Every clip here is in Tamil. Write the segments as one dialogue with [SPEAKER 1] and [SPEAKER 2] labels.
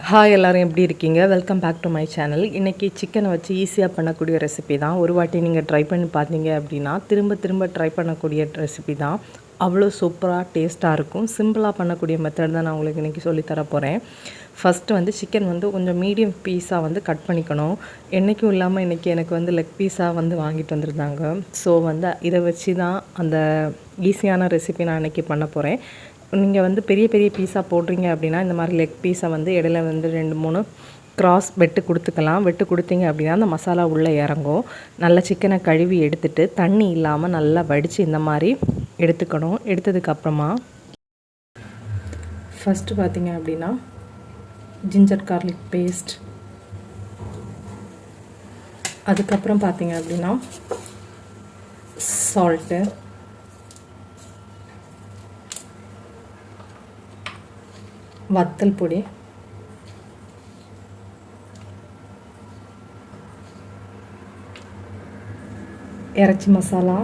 [SPEAKER 1] ஹாய் எல்லோரும் எப்படி இருக்கீங்க? Welcome back to my channel. இன்றைக்கி சிக்கனை வச்சு ஈஸியாக பண்ணக்கூடிய ரெசிபி தான். ஒரு வாட்டி நீங்கள் ட்ரை பண்ணி பார்த்தீங்க அப்படின்னா திரும்ப திரும்ப ட்ரை பண்ணக்கூடிய ரெசிபி தான். அவ்வளோ சூப்பராக டேஸ்ட்டாக இருக்கும். சிம்பிளாக பண்ணக்கூடிய மெத்தட் தான் நான் உங்களுக்கு இன்றைக்கி சொல்லித்தர போகிறேன். ஃபஸ்ட்டு சிக்கன் கொஞ்சம் மீடியம் பீஸாக கட் பண்ணிக்கணும். என்றைக்கும் இல்லாமல் இன்றைக்கி எனக்கு லெக் பீஸாக வாங்கிட்டு வந்திருந்தாங்க. ஸோ இதை வச்சு தான் அந்த ஈஸியான ரெசிபி நான் இன்றைக்கி பண்ண போகிறேன். நீங்கள் பெரிய பெரிய பீஸாக போடுறீங்க அப்படின்னா இந்த மாதிரி லெக் பீஸை இடையில 2-3 கிராஸ் வெட்டு கொடுத்துக்கலாம். வெட்டு கொடுத்தீங்க அப்படின்னா அந்த மசாலா உள்ளே இறங்கும். நல்லா சிக்கனை கழுவி எடுத்துட்டு தண்ணி இல்லாமல் நல்லா வடித்து இந்த மாதிரி எடுத்துக்கணும். எடுத்ததுக்கப்புறமா ஃபஸ்ட்டு பார்த்தீங்க அப்படின்னா ஜிஞ்சர் கார்லிக் பேஸ்ட், அதுக்கப்புறம் பார்த்தீங்க அப்படின்னா சால்ட்டு, வத்தல் பொடி, இறைச்சி மசாலா,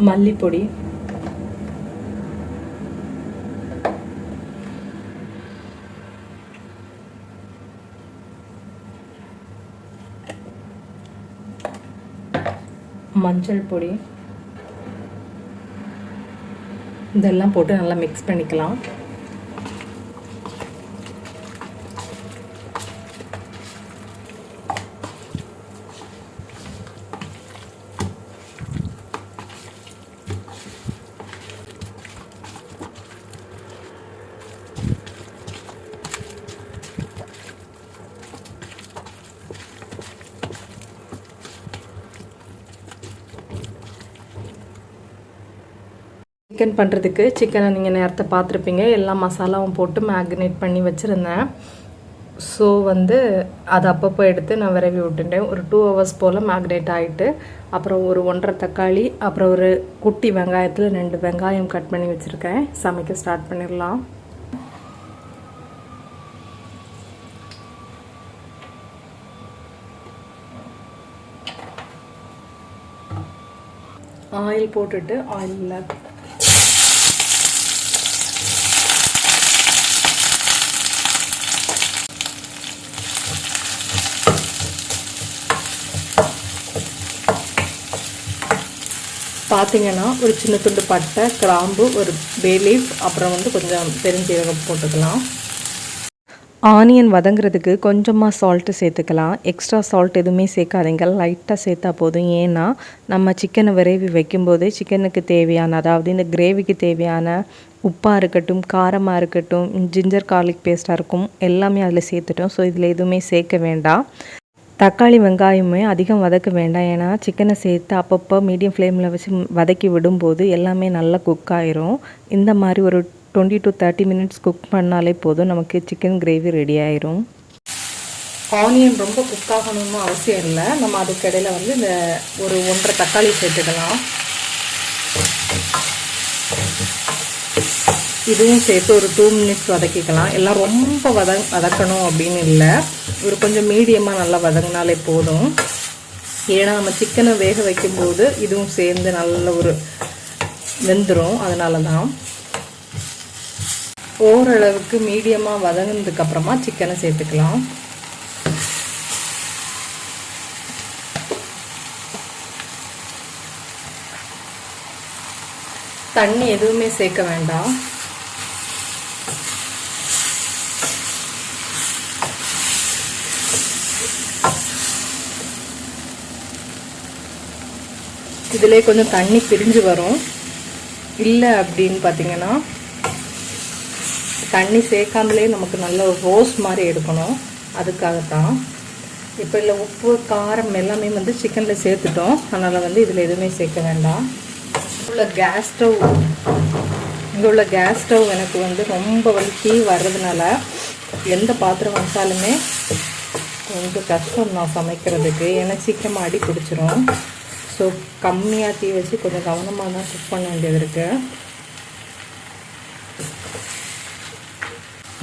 [SPEAKER 1] மல்லிப்பொடி, மஞ்சள் பொடி, இதெல்லாம் போட்டு நல்லா மிக்ஸ் பண்ணிக்கலாம். சிக்கன் பண்ணுறதுக்கு சிக்கனை நீங்கள் நேரத்தை பார்த்துருப்பீங்க. எல்லா மசாலாவும் போட்டு மேக்னேட் பண்ணி வச்சுருந்தேன். ஸோ அதை அப்பப்போ எடுத்து நான் விரவி விட்டுட்டேன். ஒரு 2 hours போல் மேக்னேட் ஆகிட்டு அப்புறம் ஒரு 1.5 தக்காளி, அப்புறம் ஒரு குட்டி வெங்காயத்தில் 2 வெங்காயம் கட் பண்ணி வச்சுருக்கேன். சமைக்க ஸ்டார்ட் பண்ணிடலாம். ஆயில் போட்டுட்டு ஆயிலில் பார்த்தீங்கன்னா ஒரு சின்ன துண்டு பட்டை, கிராம்பு, ஒரு பே லீஃப், அப்புறம் கொஞ்சம் பெருஞ்சீரகம் போட்டுக்கலாம். ஆனியன் வதங்குறதுக்கு கொஞ்சமாக சால்ட்டு சேர்த்துக்கலாம். எக்ஸ்ட்ரா சால்ட் எதுவுமே சேர்க்காதீங்க, லைட்டாக சேர்த்தா போதும். ஏன்னா நம்ம சிக்கனை விரைவி வைக்கும்போதே சிக்கனுக்கு தேவையான, அதாவது இந்த கிரேவிக்கு தேவையான உப்பாக இருக்கட்டும், காரமாக இருக்கட்டும், ஜிஞ்சர் கார்லிக் பேஸ்ட்டாக இருக்கும், எல்லாமே அதில் சேர்த்துட்டோம். ஸோ இதில் எதுவுமே சேர்க்க வேண்டாம். தக்காளி வெங்காயமே அதிகம் வதக்க வேண்டாம். ஏன்னா சிக்கனை சேர்த்து அப்பப்போ மீடியம் ஃப்ளேமில் வச்சு வதக்கி விடும்போது எல்லாமே நல்லா குக் ஆயிரும். இந்த மாதிரி ஒரு 20 to 30 minutes குக் பண்ணாலே போதும், நமக்கு சிக்கன் கிரேவி ரெடி ஆயிரும். ஆனியன் ரொம்ப குக் ஆகணும்னு அவசியம் இல்லை. நம்ம அதுக்கிடையில் இந்த ஒரு 1.5 தக்காளி சேர்த்துக்கலாம். இதுவும் சேர்த்து ஒரு 2 minutes வதக்கிக்கலாம். எல்லாம் ரொம்ப வதக்கணும் அப்படின்னு இல்லை, ஒரு கொஞ்சம் மீடியமாக நல்லா வதங்கினாலே போதும். ஏன்னா நம்ம சிக்கனை வேக வைக்கும்போது இதுவும் சேர்ந்து நல்ல ஒரு வெந்துடும். அதனால தான் ஓரளவுக்கு மீடியமாக வதங்கினதுக்கப்புறமா சிக்கனை சேர்த்துக்கலாம். தண்ணி எதுவுமே சேர்க்க வேண்டாம். இதிலே கொஞ்சம் தண்ணி பிரிஞ்சு வரும். இல்லை அப்படின்னு பார்த்தீங்கன்னா தண்ணி சேர்க்காமலே நமக்கு நல்ல ஒரு ரோஸ்ட் மாதிரி எடுக்கணும். அதுக்காகத்தான். இப்போ இல்லை உப்பு, காரம் எல்லாமே சிக்கனில் சேர்த்துட்டோம். அதனால் இதில் எதுவுமே சேர்க்க வேண்டாம். இங்கே உள்ள கேஸ் ஸ்டவ் எனக்கு ரொம்ப தீ வர்றதுனால எந்த பாத்திரம் வச்சாலுமே கொஞ்சம் கஷ்டம் நான் சமைக்கிறதுக்கு. ஏன்னா சீக்கிரமாக அடி பிடிச்சிரும். ஸோ கம்மியாக தீ வச்சு கொஞ்சம் கவனமாக தான் குக் பண்ண வேண்டியது இருக்குது.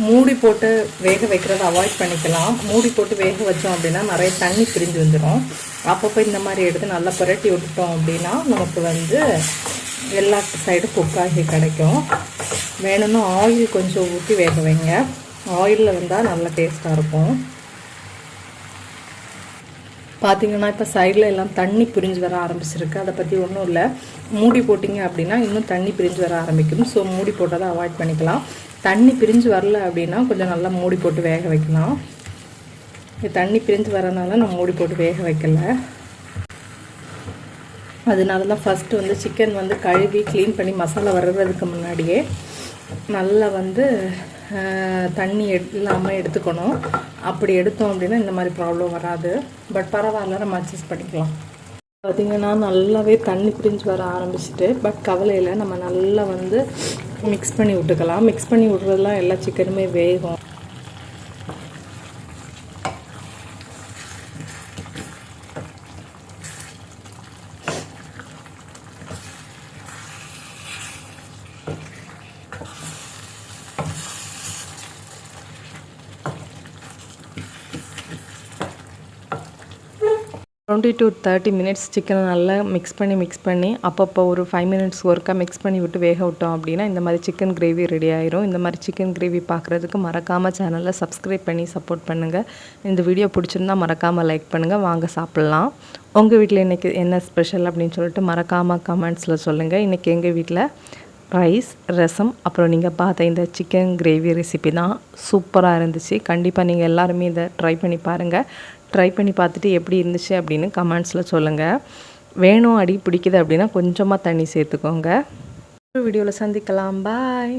[SPEAKER 1] மூடி போட்டு வேக வைக்கிறத அவாய்ட் பண்ணிக்கலாம். மூடி போட்டு வேக வச்சோம் அப்படின்னா நிறைய தண்ணி பிரிஞ்சு வந்துடும். அப்பப்போ இந்த மாதிரி எடுத்து நல்லா புரட்டி விட்டுட்டோம் அப்படின்னா நமக்கு எல்லா சைடும் குக் ஆகி கிடைக்கும். வேணும்னா ஆயில் கொஞ்சம் ஊற்றி வேக வைங்க. ஆயிலில் வந்தால் நல்லா டேஸ்ட்டாக இருக்கும். பார்த்திங்கன்னா இப்போ சைடில் எல்லாம் தண்ணி பிரிஞ்சு வர ஆரம்பிச்சிருக்கு. அதை பற்றி ஒன்றும் இல்லை. மூடி போட்டிங்க அப்படின்னா இன்னும் தண்ணி பிரிஞ்சு வர ஆரம்பிக்கும். ஸோ மூடி போட்டதை அவாய்ட் பண்ணிக்கலாம். தண்ணி பிரிஞ்சு வரல அப்படின்னா கொஞ்சம் நல்லா மூடி போட்டு வேக வைக்கலாம். தண்ணி பிரிஞ்சு வரனால நான் மூடி போட்டு வேக வைக்கலை. அதனால தான் ஃபஸ்ட்டு வந்து சிக்கன் வந்து கழுவி க்ளீன் பண்ணி மசாலா வர்றதுக்கு முன்னாடியே நல்லா வந்து தண்ணி இல்லாமல் எடுத்துக்கணும். அப்படி எடுத்தோம் அப்படின்னா இந்த மாதிரி ப்ராப்ளம் வராது. பட் பரவாயில்ல, நம்ம அட்ஜஸ்ட் பண்ணிக்கலாம். பார்த்திங்கன்னா நல்லாவே தண்ணி பிரிஞ்சு வர ஆரம்பிச்சிட்டு, பட் கவலையில் நம்ம நல்லா வந்து மிக்ஸ் பண்ணி விட்டுக்கலாம். மிக்ஸ் பண்ணி விட்றதுலாம் எல்லா சிக்கனுமே வேகும். 20 to 30 minutes சிக்கனை நல்லா மிக்ஸ் பண்ணி அப்பப்போ ஒரு 5 minutes ஒருக்கா மிக்ஸ் பண்ணி விட்டு வேக விட்டோம் அப்படின்னா இந்த மாதிரி சிக்கன் கிரேவி ரெடி ஆயிரும். இந்த மாதிரி சிக்கன் கிரேவி பார்க்குறதுக்கு மறக்காமல் சேனலை சப்ஸ்கிரைப் பண்ணி சப்போர்ட் பண்ணுங்கள். இந்த வீடியோ பிடிச்சிருந்தா மறக்காமல் லைக் பண்ணுங்கள். வாங்க சாப்பிட்லாம். உங்கள் வீட்டில் இன்றைக்கி என்ன ஸ்பெஷல் அப்படின்னு சொல்லிட்டு மறக்காமல் கமெண்ட்ஸில் சொல்லுங்கள். இன்றைக்கி எங்கள் வீட்டில் ரைஸ், ரசம், அப்புறம் நீங்கள் பார்த்த இந்த சிக்கன் கிரேவி ரெசிபி தான். சூப்பராக இருந்துச்சு. கண்டிப்பாக நீங்கள் எல்லாருமே இதை ட்ரை பண்ணி பாருங்கள். ட்ரை பண்ணி பார்த்துட்டு எப்படி இருந்துச்சு அப்படின்னு கமெண்ட்ஸில் சொல்லுங்கள். வேணும் அடி பிடிக்குது அப்படின்னா கொஞ்சமாக தண்ணி சேர்த்துக்கோங்க. ஒரு வீடியோவில் சந்திக்கலாம். பாய்.